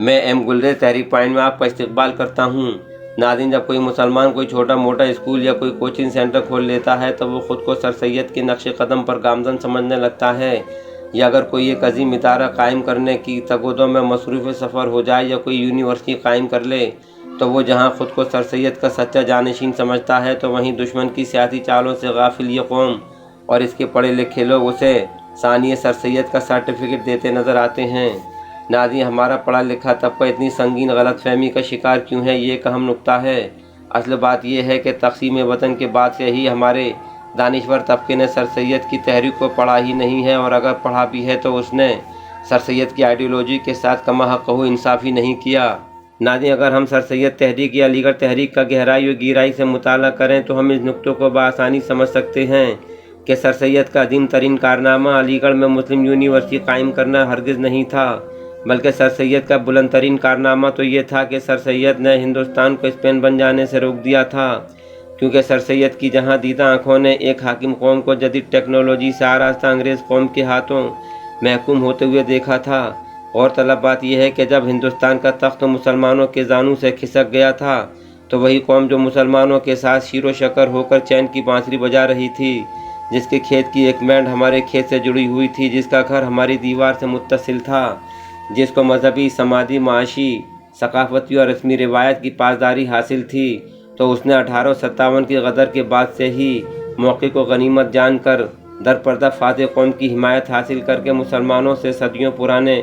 میں M galleries تحریک point میں آپ کا استقبال کرتا ہوں۔ ناظرین، جب کوئی مسلمان کوئی چھوٹا موٹا اسکول یا کوئی کوچنگ سینٹر کھول لیتا ہے تو وہ خود کو سر سید کے نقش قدم پر گامزن سمجھنے لگتا ہے، یا اگر کوئی ایک عظیم ادارہ قائم کرنے کی تگودوں میں مصروف سفر ہو جائے یا کوئی یونیورسٹی قائم کر لے تو وہ جہاں خود کو سر سید کا سچا جانشین سمجھتا ہے تو وہیں دشمن کی سیاسی چالوں سے غافل یہ قوم اور اس کے پڑھے لکھے لوگ اسے ثانی سر سید کا سرٹیفکیٹ دیتے نظر آتے ہیں۔ ناظرین، ہمارا پڑھا لکھا طبقہ اتنی سنگین غلط فہمی کا شکار کیوں ہے، یہ ایک اہم نکتہ ہے۔ اصل بات یہ ہے کہ تقسیم وطن کے بعد سے ہی ہمارے دانشور طبقے نے سر سید کی تحریک کو پڑھا ہی نہیں ہے، اور اگر پڑھا بھی ہے تو اس نے سر سید کی آئیڈیالوجی کے ساتھ کما حق انصاف ہی نہیں کیا۔ ناظرین، اگر ہم سر سید تحریک یا علی گڑھ تحریک کا گہرائی و گہرائی سے مطالعہ کریں تو ہم اس نکتوں کو بآسانی سمجھ سکتے ہیں کہ سر سید کا عظیم ترین کارنامہ علی گڑھ میں مسلم یونیورسٹی قائم کرنا ہرگز نہیں تھا، بلکہ سر سید کا بلند ترین کارنامہ تو یہ تھا کہ سر سید نے ہندوستان کو اسپین بن جانے سے روک دیا تھا، کیونکہ سر سید کی جہاں دیدہ آنکھوں نے ایک حاکم قوم کو جدید ٹیکنالوجی سے آراستہ انگریز قوم کے ہاتھوں محکوم ہوتے ہوئے دیکھا تھا۔ اور طلب بات یہ ہے کہ جب ہندوستان کا تخت مسلمانوں کے زانوں سے کھسک گیا تھا تو وہی قوم جو مسلمانوں کے ساتھ شیر و شکر ہو کر چین کی بانسری بجا رہی تھی، جس کے کھیت کی ایک مینڈ ہمارے کھیت سے جڑی ہوئی تھی، جس کا گھر ہماری دیوار سے متصل تھا، جس کو مذہبی، سماجی، معاشی، ثقافتی اور رسمی روایت کی پاسداری حاصل تھی، تو اس نے 1857 کی غدر کے بعد سے ہی موقع کو غنیمت جان کر در پردہ فاتح قوم کی حمایت حاصل کر کے مسلمانوں سے صدیوں پرانے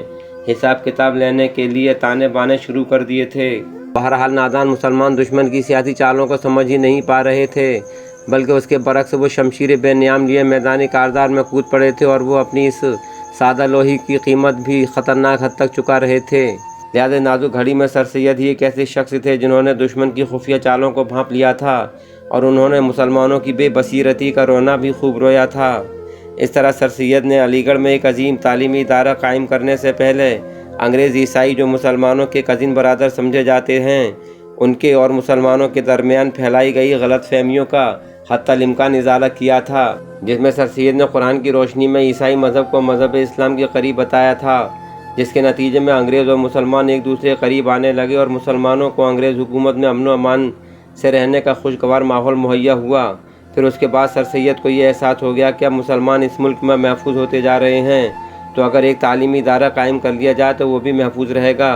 حساب کتاب لینے کے لیے تانے بانے شروع کر دیے تھے۔ بہرحال نادان مسلمان دشمن کی سیاسی چالوں کو سمجھ ہی نہیں پا رہے تھے، بلکہ اس کے برعکس وہ شمشیر بے نیام لیے میدانی کارزار میں کود پڑے تھے، اور وہ اپنی اس سادہ لوہی کی قیمت بھی خطرناک حد تک چکا رہے تھے۔ لہذا نازک گھڑی میں سر سید ہی ایک ایسے شخص تھے جنہوں نے دشمن کی خفیہ چالوں کو بھانپ لیا تھا، اور انہوں نے مسلمانوں کی بے بصیرتی کا رونا بھی خوب رویا تھا۔ اس طرح سر سید نے علی گڑھ میں ایک عظیم تعلیمی ادارہ قائم کرنے سے پہلے انگریز عیسائی جو مسلمانوں کے کزن برادر سمجھے جاتے ہیں، ان کے اور مسلمانوں کے درمیان پھیلائی گئی غلط فہمیوں کا حتی الامکان ازالہ کیا تھا، جس میں سر سید نے قرآن کی روشنی میں عیسائی مذہب کو مذہب اسلام کے قریب بتایا تھا، جس کے نتیجے میں انگریز اور مسلمان ایک دوسرے کے قریب آنے لگے اور مسلمانوں کو انگریز حکومت میں امن و امان سے رہنے کا خوشگوار ماحول مہیا ہوا۔ پھر اس کے بعد سر سید کو یہ احساس ہو گیا کہ اب مسلمان اس ملک میں محفوظ ہوتے جا رہے ہیں، تو اگر ایک تعلیمی ادارہ قائم کر لیا جائے تو وہ بھی محفوظ رہے گا۔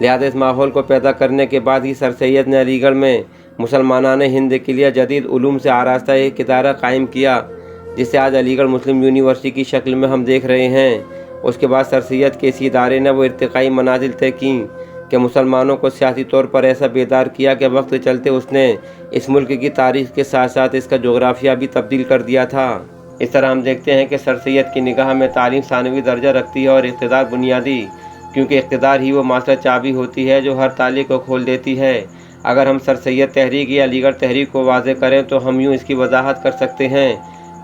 لہذا اس ماحول کو پیدا کرنے کے بعد ہی سر سید نے علی گڑھ میں مسلمانان ہند کے لیے جدید علوم سے آراستہ ایک ادارہ قائم کیا، جسے آج علی گڑھ مسلم یونیورسٹی کی شکل میں ہم دیکھ رہے ہیں۔ اس کے بعد سر سید کے اسی ادارے نے وہ ارتقائی منازل طے کیں کہ مسلمانوں کو سیاسی طور پر ایسا بیدار کیا کہ وقت چلتے اس نے اس ملک کی تاریخ کے ساتھ ساتھ اس کا جغرافیہ بھی تبدیل کر دیا تھا۔ اس طرح ہم دیکھتے ہیں کہ سر سید کی نگاہ میں تعلیم ثانوی درجہ رکھتی ہے اور اقتدار بنیادی، کیونکہ اقتدار ہی وہ ماسٹر چابی ہوتی ہے جو ہر تالے کو کھول دیتی ہے۔ اگر ہم سر سید تحریک یا علی گڑھ تحریک کو واضح کریں تو ہم یوں اس کی وضاحت کر سکتے ہیں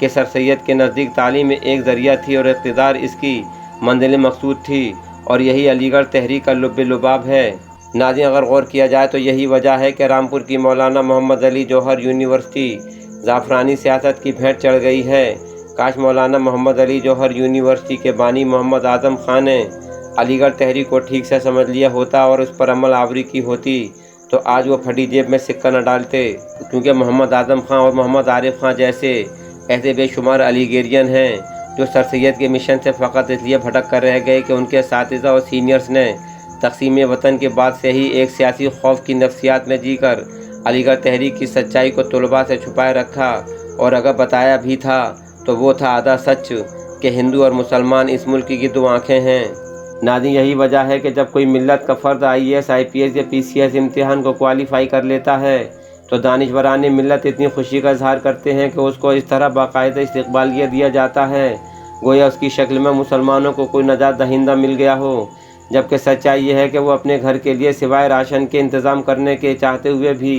کہ سر سید کے نزدیک تعلیم ایک ذریعہ تھی اور اقتدار اس کی منزل مقصود تھی، اور یہی علی گڑھ تحریک کا لب لباب ہے۔ ناظرین، اگر غور کیا جائے تو یہی وجہ ہے کہ رامپور کی مولانا محمد علی جوہر یونیورسٹی زعفرانی سیاست کی بھینٹ چڑھ گئی ہے۔ کاش مولانا محمد علی جوہر یونیورسٹی کے بانی محمد اعظم خان نے علی گڑھ تحریک کو ٹھیک سے سمجھ لیا ہوتا اور اس پر عمل آوری کی ہوتی تو آج وہ پھٹی جیب میں سکہ نہ ڈالتے، کیونکہ محمد اعظم خان اور محمد عارف خان جیسے ایسے بے شمار علی گیرین ہیں جو سر سید کے مشن سے فقط اس لیے بھٹک کر رہ گئے کہ ان کے اساتذہ اور سینئرز نے تقسیم وطن کے بعد سے ہی ایک سیاسی خوف کی نفسیات میں جی کر علی گڑھ تحریک کی سچائی کو طلباء سے چھپائے رکھا، اور اگر بتایا بھی تھا تو وہ تھا آدھا سچ کہ ہندو اور مسلمان اس ملک کی دو آنکھیں ہیں۔ ناظرین، یہی وجہ ہے کہ جب کوئی ملت کا فرد IAS IPS یا PCS امتحان کو کوالیفائی کر لیتا ہے تو دانشوران ملت اتنی خوشی کا اظہار کرتے ہیں کہ اس کو اس طرح باقاعدہ استقبالیہ دیا جاتا ہے گویا اس کی شکل میں مسلمانوں کو کوئی نجات دہندہ مل گیا ہو، جبکہ سچائی یہ ہے کہ وہ اپنے گھر کے لیے سوائے راشن کے انتظام کرنے کے چاہتے ہوئے بھی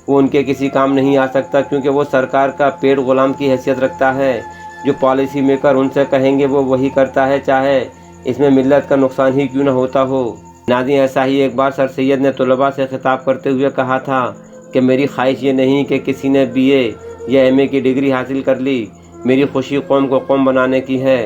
وہ ان کے کسی کام نہیں آ سکتا، کیونکہ وہ سرکار کا پیٹ غلام کی حیثیت رکھتا ہے۔ جو پالیسی میکر ان سے کہیں گے وہ وہی کرتا ہے، چاہے اس میں ملت کا نقصان ہی کیوں نہ ہوتا ہو۔ ناظرین، ایسا ہی ایک بار سر سید نے طلباء سے خطاب کرتے ہوئے کہا تھا کہ میری خواہش یہ نہیں کہ کسی نے BA یا MA کی ڈگری حاصل کر لی، میری خوشی قوم کو قوم بنانے کی ہے۔